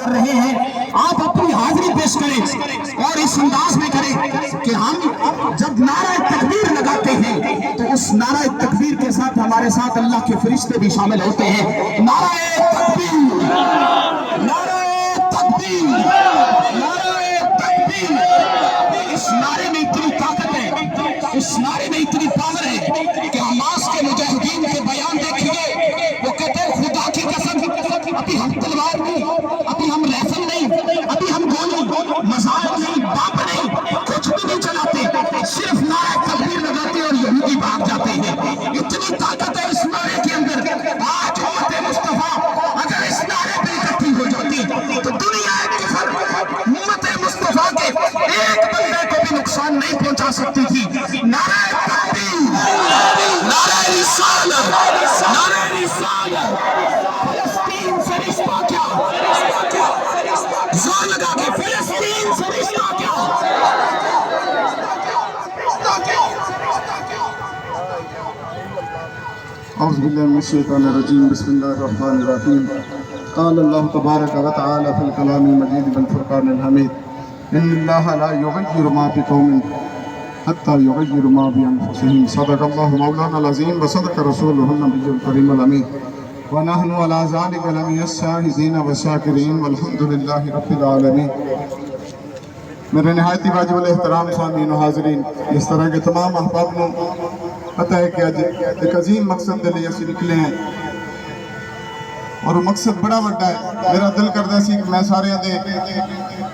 کر رہے ہیں آپ اپنی حاضری پیش کریں اور اس انداز میں کریں کہ ہم جب نعرہ تکبیر لگاتے ہیں تو اس نعرہ تکبیر کے ساتھ ہمارے ساتھ اللہ کے فرشتے بھی شامل ہوتے ہیں. نعرہ تکبیر، نعرہ تکبیر، نعرہ تکبیر. اس نعرے میں اتنی طاقت ہے، اس نعرے میں اتنی پاور ہے کہ حماس کے مجاہدین کے بیان دیکھیے. وہ کہتے ہیں خدا کی قسم ابھی ہم تلوار نہیں، ابھی ہم ریفل نہیں، ابھی ہم گولی مزاج نہیں، باپ نہیں، کچھ بھی نہیں چلاتے، صرف نعرہ تکبیر لگاتے اور یہودی بھاگ جاتے ہیں. اتنی طاقت ہے اس نعرے کے اندر. آج امت مصطفیٰ اگر اس نعرے پہ اکٹھی ہو جاتی تو دنیا کفر امت مصطفیٰ کے ایک بندے کو بھی نقصان نہیں پہنچا سکتی تھی. نعرہ تکبیر، نعرہ رسالت، نعرہ رسالت. فلسطین سے رشتہ کیا؟ زور لگا کے فلسطین سے رشتہ کیا؟ اعوذ باللہ من الشیطان الرجیم. بسم اللہ الرحمن الرحیم. قال اللہ تبارک و تعالی فی الکلام المجید والفرقان الحمید ان اللہ لا یغیر ما بقوم حتی یغیر ما بانفسهم. صدق اللہ مولانا العظیم وصدق رسولہ النبی الکریم الامین ونحن علی ذلک لمن الشاہدین والشاکرین والحمد للہ رب العالمین. میرے نہایتی واجب الاحترام سامعین و حاضرین، اس طرح کے تمام احباب کو پتہ ہے کہ آج ایک عظیم مقصد دے لئے اسی نکلے ہیں اور وہ مقصد بڑا بڑا ہے. میرا دل کردہ سی کہ میں سارے دے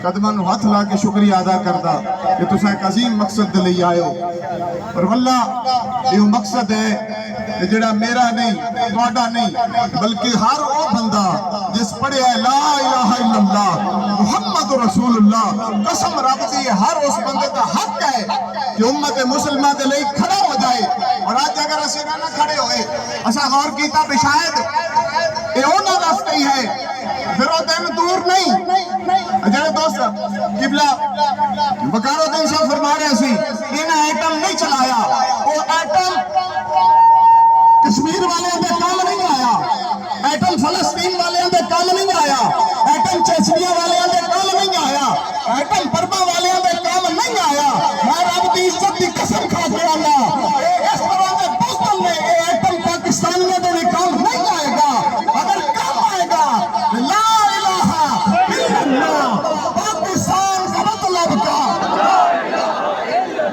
قدماں نو ہاتھ لا کے شکریہ ادا کردا کہ تساں ایک عظیم مقصد دے لئے آئے ہو. اور واللہ یہ مقصد ہے کہ جڑا میرا نہیں، تواڈا نہیں، بلکہ ہر وہ بندہ جس پڑھے ہے لا الہ الا اللہ محمد رسول اللہ، قسم رب دی ہر اس بندے کا حق ہے کہ امت مسلمہ دے لئے کھڑا ہو جائے. اور آج اگر اسے نہ کھڑے ہوئے اسا غور کیتا بھی شاید یہ اونا راستے ہی ہے، پھر وہ دن دور نہیں. جڑے دوست قبلہ وقار الدین صاحب فرما رہے سی انہاں ایٹم نہیں چلایا، وہ ایٹم کشمیر والے دے کام نہیں آیا، ایٹم فلسطین والے دے کام نہیں آیا، ایٹم چیچنیا والے دے کام نہیں آیا، ایٹم برما والے دے کام نہیں آیا. میں رب دی عزت دی قسم کھا کے آنا اس طرح دے بوتل میں یہ ایٹم پاکستان میں دے کام نہیں آئے گا. اگر کام آئے گا لا الہ الا اللہ پاکستان کا مطلب کیا،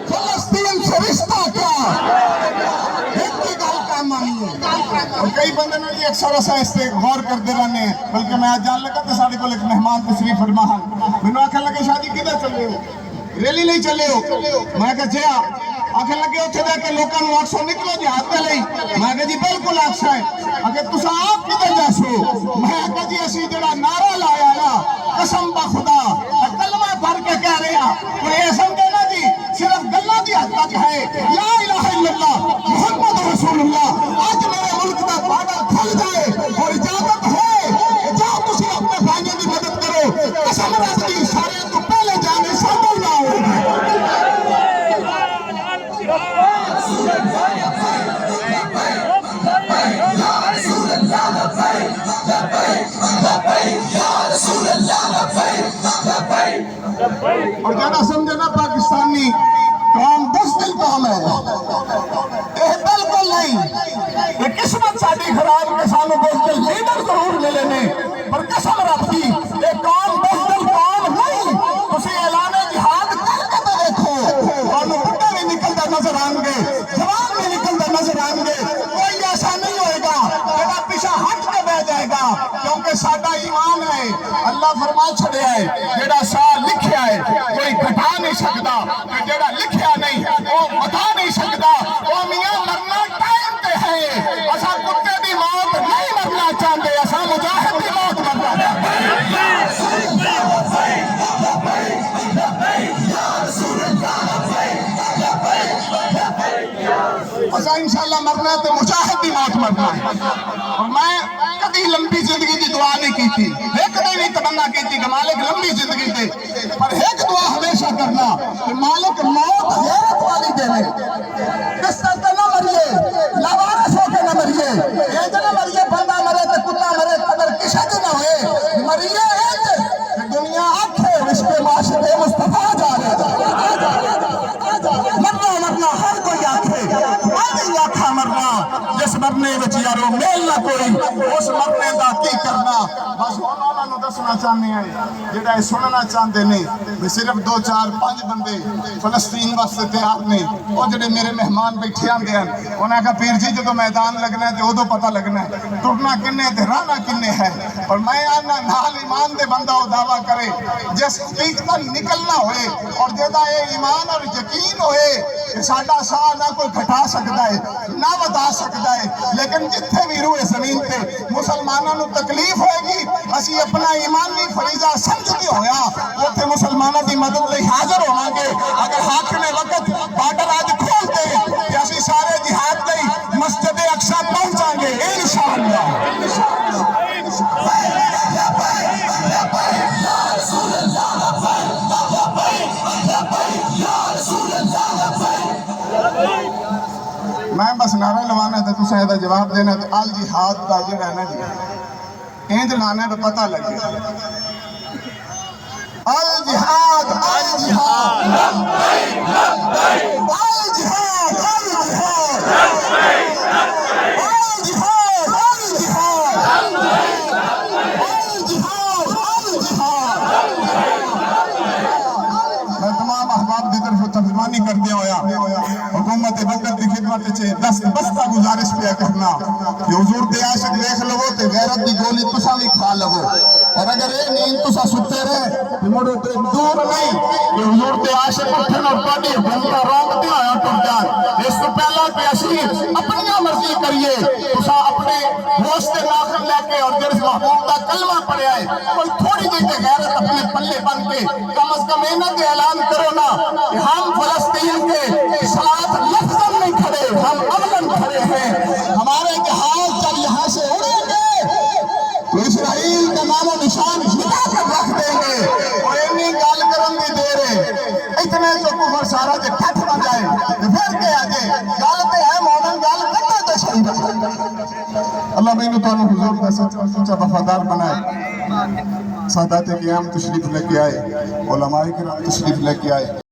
فلسطین سے رشتہ کیا، ایک کی گل کام آئی ہے. اور کئی بندے نے اکثر ایسا اس سے غور کرتے رہنے ہیں. بلکہ میں آج جان لگا تو ساڑھے کو ایک مہمان تشریف فرما میں نے آکھا لگے شادی کدھر چلے ہو، ریلی نہیں چلے ہو. میں کہا جیا آکھا لگے اتھے دے کہ لوکاں نو آکسو نکلو جہاد دے لئی. میں کہا جی بالکل آکسا ہے. اگر تسا آپ کدھر جیسو، میں کہا جی اسی جڑا نعرہ لایا نا قسم با خدا کلمہ پڑھ کے کہہ رہے ہیں تو یہ سمجھے نا جی صرف گلہ دی حد تک ہے لا الہ الا اللہ محمد رسول اللہ. آج میرے ملک کا بارڈر کھل جائے اور اجازت ہے جاؤ تسی اپنے بھائیوں کی مدد کرو. قسم رب دی سارے تو پہلے جانے شامل نہ ہو. اور جانا سمجھے نا پاکستانی قوم بزدل قوم ہے، یہ بالکل نہیں. یہ قسمت ساڑھی خراب کے سانو بزدل لیڈر ضرور ملے نے، پر قسم رب دی یہ قوم بزدل قوم نہیں. اسی اعلان جہاد کر کے تو دیکھو اور بڑے بھی نکلتا نظر آن گے، جوان بھی نکلتا نظر آن گے. کوئی ایسا نہیں ہوئے گا جڑا پیچھے ہٹ کے بہ جائے گا، کیونکہ ساڈا ایمان ہے. اللہ فرما چھڑے ہے جڑا سا لکھیا ہے کوئی گھٹا نہیں سکتا، جڑا لکھیا نہیں وہ بتا نہیں سکتا. وہ میاں مرنا ٹائم پہ ہے. اسا کتے دی موت نہیں مرنا چاہتے، اسا مجاہد دی موت مرنا چاہتے. اسا انشاءاللہ مرنا ہے تو مجاہد دی موت مرنا ہے. اور میں کبھی لمبی زندگی دی دعا نہیں کی تھی، ایک نہیں تمنا کی تھی کہ مالک لمبی زندگی دے، پر ایک دعا ہمیشہ کرنا کہ مالک موت غیرت والی دے لے. کس طرح نہ مریے، لاوارث ہو کے نہ مریے. یہ نہ مریے بندہ مرے تو کتا مرے، قدر کسی دی نہ ہوئے. مریے ایک سنے وچ یارو میل نہ کوئی اس مرنے دا کی کرنا بس ہن انہاں نوں دسنا چاہنے ہیں جڑا اے سننا چاہندے نے بھی صرف 2 4 5 بندے فلسطین واسطے تیار نے او جڑے میرے مہمان بیٹھے آندے ہیں انہاں کہا پیر جی جدوں میدان لگنا ہے تے اودوں پتہ لگنا ہے ٹرنا کنے تے رہنا کنے ہے اور میں آنا نال ایمان دے بندہ او دعویٰ کرے جس حقیقت نکلنا ہوئے اور جیدہ اے ایمان اور یقین ہوئے کہ ساڈا ساہ نہ کوئی گھٹا سکتا ہے نہ بتا سکتا ہے لیکن جتھے بھی روئے زمین پہ مسلمانوں نو تکلیف ہوئے گی اسی اپنا ایمانی فریضہ سمجھ کے ہویا اتھے مسلمانوں دی مدد لئی حاضر ہوں گے اگر حاکم وقت بارڈر آج کھولتے کہ اسی سارے جہاد لئی مسجد اقصی پہنچاں گے انشاءاللہ میں بس نعرہ لوانا تھا تو سیدہ جواب دینا تو الجہاد دا جڑا ہے نا جی اینج لانا تو پتہ لگے الجہاد الجہاد میں تمام احباب کی طرف ترجمانی کر دیا ہویا حکومت وقت کی خدمت چھے دست بستہ گزارش پہ کرنا کہ حضور دے عاشق دیکھ لو تے غیرت دی گولی تسا بھی کھا لو اور اگر اے نیند تسا ستے رہے تو مڑو تے دور نہیں کہ حضور دے عاشق اٹھن اور پاڑی حکومتہ رونگ دیا ہویا ٹر جان اس تو پہلا کہ اسی اپنی مرضی کریے تسا اپنے ہوش تے ناخن لے کے اور جرس محبوب دا کلمہ پڑے آئے کوئی تھوڑی دے کے غیرت اپنے پلے بن کے کم از کم اینت اعلان کرو نا کہ ہم فلسطین کے ساتھ لفظاً نہیں کھڑے ہم عملاً کھڑے ہیں ہمارے جہاز جب یہاں سے اڑیں گے تو اسرائیل کا نام و نشان مٹا کر رکھ دیں گے اور اینی گال کرن دی دے رہے اتنے جو کفر سارا جے ٹھٹ نہ جائے پھر کے آجے گالتے ہیں مومن گال کرنا تو صحیح اللہ میں نے تو حضور کا سچا وفادار بنائے سادات قیام تشریف لے کے آئے علماء کرام تشریف لے کے آئے